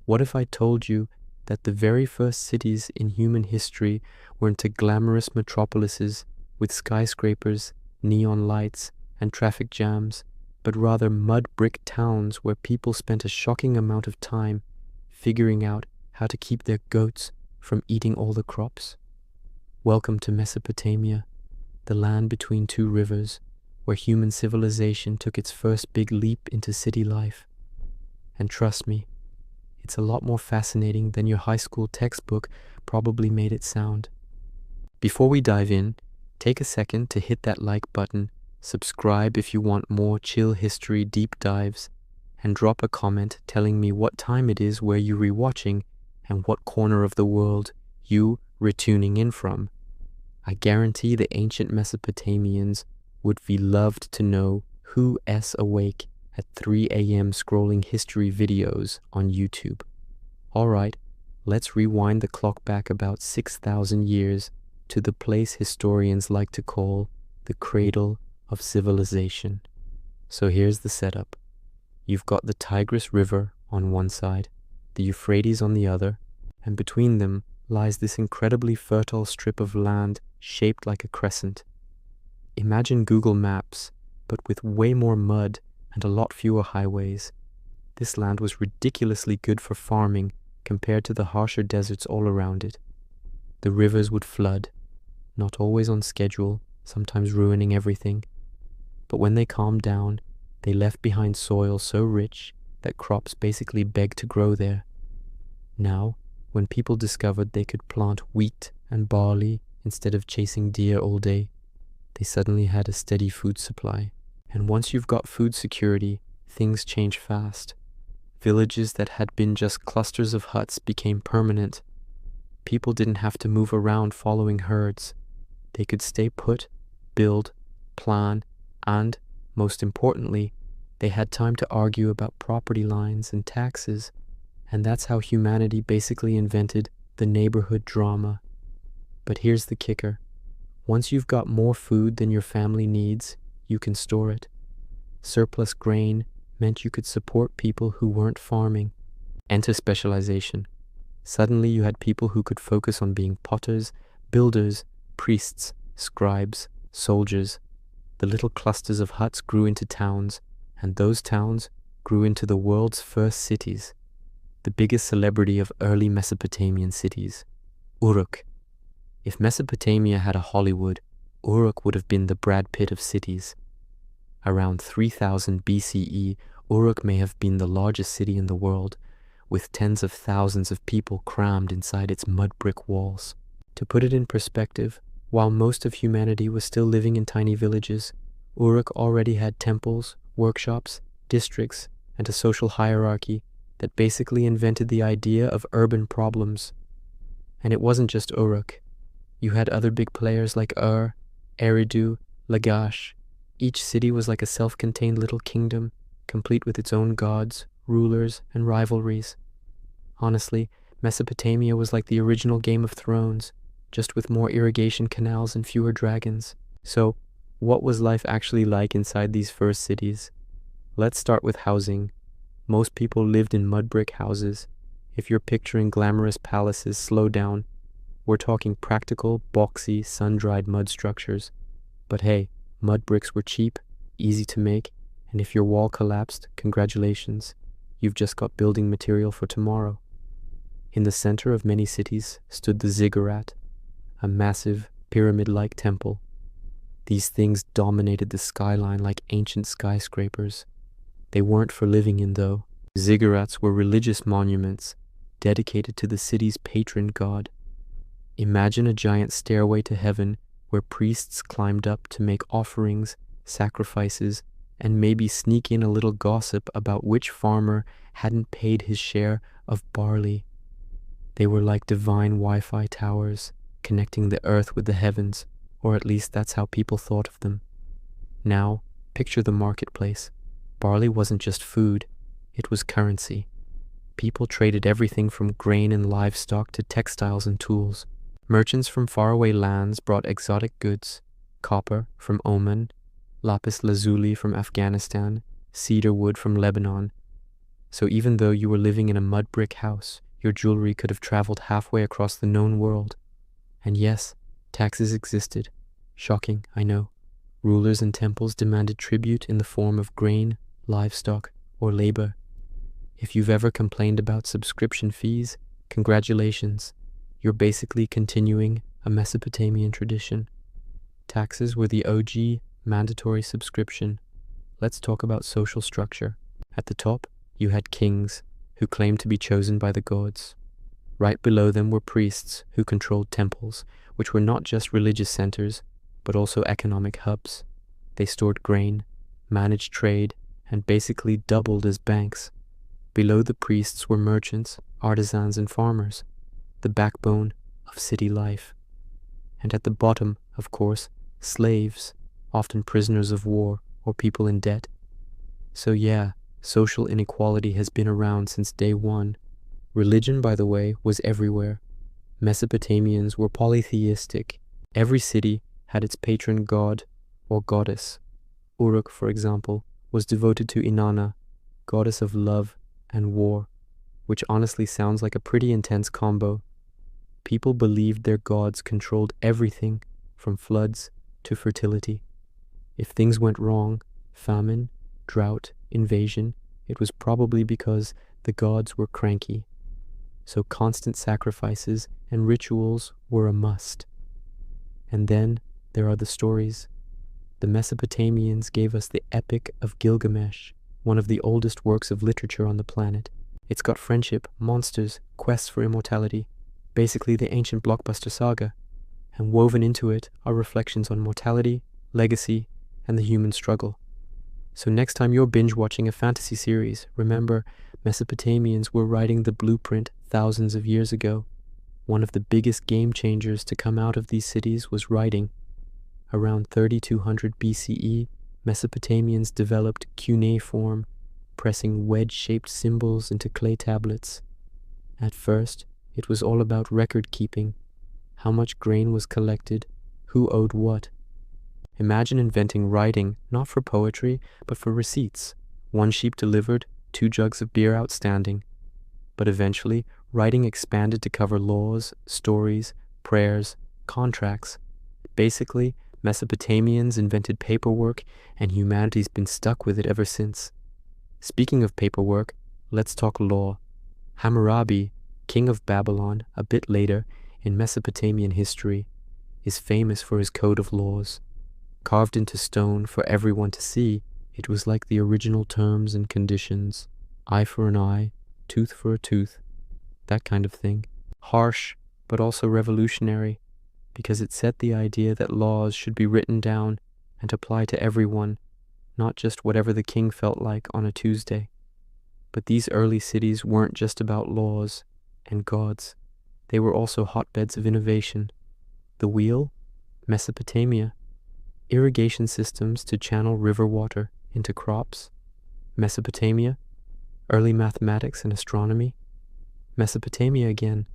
What if I told you that the very first cities in human history weren't glamorous metropolises with skyscrapers, neon lights, and traffic jams, but rather mud brick towns where people spent a shocking amount of time figuring out how to keep their goats from eating all the crops? Welcome to Mesopotamia, the land between two rivers, where human civilization took its first big leap into city life. And trust me, it's a lot more fascinating than your high school textbook probably made it sound. Before we dive in, take a second to hit that like button, subscribe if you want more chill history deep dives, and drop a comment telling me what time it is where you're rewatching and what corner of the world you retuning in from. I guarantee the ancient Mesopotamians would be loved to know who's awake at 3 a.m. scrolling history videos on YouTube. Alright, let's rewind the clock back about 6,000 years to the place historians like to call the Cradle of Civilization. So here's the setup. You've got the Tigris River on one side, the Euphrates on the other, and between them lies this incredibly fertile strip of land shaped like a crescent. Imagine Google Maps, but with way more mud and a lot fewer highways. This land was ridiculously good for farming compared to the harsher deserts all around it. The rivers would flood, not always on schedule, sometimes ruining everything. But when they calmed down, they left behind soil so rich that crops basically begged to grow there. Now, when people discovered they could plant wheat and barley instead of chasing deer all day, they suddenly had a steady food supply. And once you've got food security, things change fast. Villages that had been just clusters of huts became permanent. People didn't have to move around following herds. They could stay put, build, plan, and, most importantly, they had time to argue about property lines and taxes. And that's how humanity basically invented the neighborhood drama. But here's the kicker. Once you've got more food than your family needs, you can store it. Surplus grain meant you could support people who weren't farming. Enter specialization. Suddenly you had people who could focus on being potters, builders, priests, scribes, soldiers. The little clusters of huts grew into towns, and those towns grew into the world's first cities. The biggest celebrity of early Mesopotamian cities, Uruk. If Mesopotamia had a Hollywood, Uruk would have been the Brad Pitt of cities. Around 3000 BCE, Uruk may have been the largest city in the world, with tens of thousands of people crammed inside its mud brick walls. To put it in perspective, while most of humanity was still living in tiny villages, Uruk already had temples, workshops, districts, and a social hierarchy that basically invented the idea of urban problems. And it wasn't just Uruk. You had other big players like Eridu, Lagash. Each city was like a self-contained little kingdom, complete with its own gods, rulers, and rivalries. Honestly, Mesopotamia was like the original Game of Thrones, just with more irrigation canals and fewer dragons. So, what was life actually like inside these first cities? Let's start with housing. Most people lived in mud brick houses. If you're picturing glamorous palaces, slow down. We're talking practical, boxy, sun-dried mud structures. But hey, mud bricks were cheap, easy to make, and if your wall collapsed, congratulations. You've just got building material for tomorrow. In the center of many cities stood the ziggurat, a massive, pyramid-like temple. These things dominated the skyline like ancient skyscrapers. They weren't for living in, though. Ziggurats were religious monuments dedicated to the city's patron god. Imagine a giant stairway to heaven where priests climbed up to make offerings, sacrifices, and maybe sneak in a little gossip about which farmer hadn't paid his share of barley. They were like divine Wi-Fi towers, connecting the earth with the heavens, or at least that's how people thought of them. Now, picture the marketplace. Barley wasn't just food, it was currency. People traded everything from grain and livestock to textiles and tools. Merchants from faraway lands brought exotic goods, copper from Oman, lapis lazuli from Afghanistan, cedar wood from Lebanon. So even though you were living in a mud brick house, your jewelry could have traveled halfway across the known world. And yes, taxes existed. Shocking, I know. Rulers and temples demanded tribute in the form of grain, livestock, or labor. If you've ever complained about subscription fees, congratulations. You're basically continuing a Mesopotamian tradition. Taxes were the OG mandatory subscription. Let's talk about social structure. At the top, you had kings, who claimed to be chosen by the gods. Right below them were priests, who controlled temples, which were not just religious centers, but also economic hubs. They stored grain, managed trade, and basically doubled as banks. Below the priests were merchants, artisans, and farmers, the backbone of city life. And at the bottom, of course, slaves, often prisoners of war or people in debt. So yeah, social inequality has been around since day one. Religion, by the way, was everywhere. Mesopotamians were polytheistic. Every city had its patron god or goddess. Uruk, for example, was devoted to Inanna, goddess of love and war, which honestly sounds like a pretty intense combo. People believed their gods controlled everything from floods to fertility. If things went wrong, famine, drought, invasion, it was probably because the gods were cranky. So constant sacrifices and rituals were a must. And then there are the stories. The Mesopotamians gave us the Epic of Gilgamesh, one of the oldest works of literature on the planet. It's got friendship, monsters, quests for immortality, basically the ancient blockbuster saga. And woven into it are reflections on mortality, legacy, and the human struggle. So next time you're binge-watching a fantasy series, remember, Mesopotamians were writing the blueprint thousands of years ago. One of the biggest game changers to come out of these cities was writing. Around 3200 BCE, Mesopotamians developed cuneiform, pressing wedge-shaped symbols into clay tablets. At first, it was all about record-keeping, how much grain was collected, who owed what. Imagine inventing writing, not for poetry, but for receipts. 1 sheep delivered, 2 jugs of beer outstanding. But eventually, writing expanded to cover laws, stories, prayers, contracts. Basically, Mesopotamians invented paperwork, and humanity's been stuck with it ever since. Speaking of paperwork, let's talk law. Hammurabi, king of Babylon, a bit later in Mesopotamian history, is famous for his code of laws. Carved into stone for everyone to see, it was like the original terms and conditions. Eye for an eye, tooth for a tooth, that kind of thing. Harsh, but also revolutionary, because it set the idea that laws should be written down and apply to everyone, not just whatever the king felt like on a Tuesday. But these early cities weren't just about laws and gods. They were also hotbeds of innovation. The wheel, Mesopotamia. Irrigation systems to channel river water into crops, Mesopotamia. Early mathematics and astronomy, Mesopotamia again.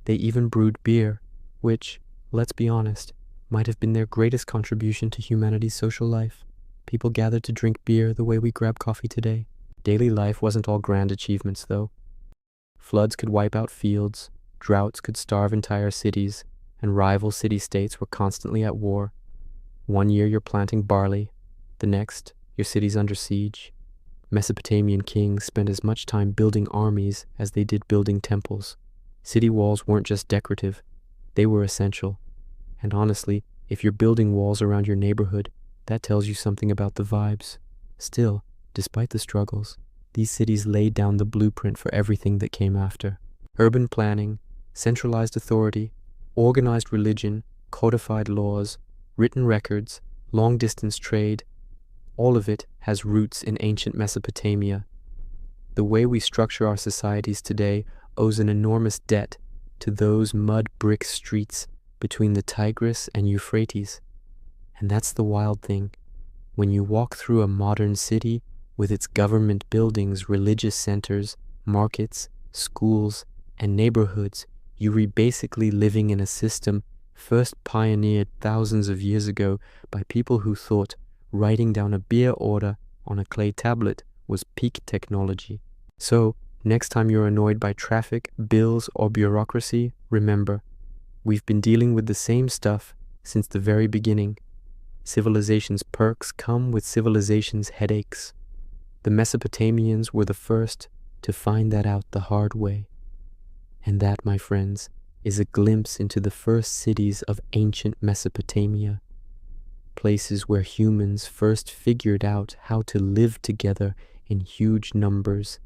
They even brewed beer, which, let's be honest, might have been their greatest contribution to humanity's social life. People gathered to drink beer the way we grab coffee today. Daily life wasn't all grand achievements, though. Floods could wipe out fields, droughts could starve entire cities, and rival city-states were constantly at war. 1 year you're planting barley, the next, your city's under siege. Mesopotamian kings spent as much time building armies as they did building temples. City walls weren't just decorative, they were essential. And honestly, if you're building walls around your neighborhood, that tells you something about the vibes. Still, despite the struggles, these cities laid down the blueprint for everything that came after. Urban planning, centralized authority, organized religion, codified laws, written records, long-distance trade, all of it has roots in ancient Mesopotamia. The way we structure our societies today owes an enormous debt to those mud brick streets between the Tigris and Euphrates. And that's the wild thing. When you walk through a modern city with its government buildings, religious centers, markets, schools, and neighborhoods, you're basically living in a system first pioneered thousands of years ago by people who thought writing down a beer order on a clay tablet was peak technology. So, next time you're annoyed by traffic, bills, or bureaucracy, remember, we've been dealing with the same stuff since the very beginning. Civilization's perks come with civilization's headaches. The Mesopotamians were the first to find that out the hard way. And that, my friends, is a glimpse into the first cities of ancient Mesopotamia, places where humans first figured out how to live together in huge numbers,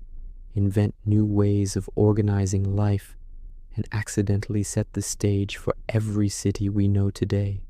invent new ways of organizing life, and accidentally set the stage for every city we know today.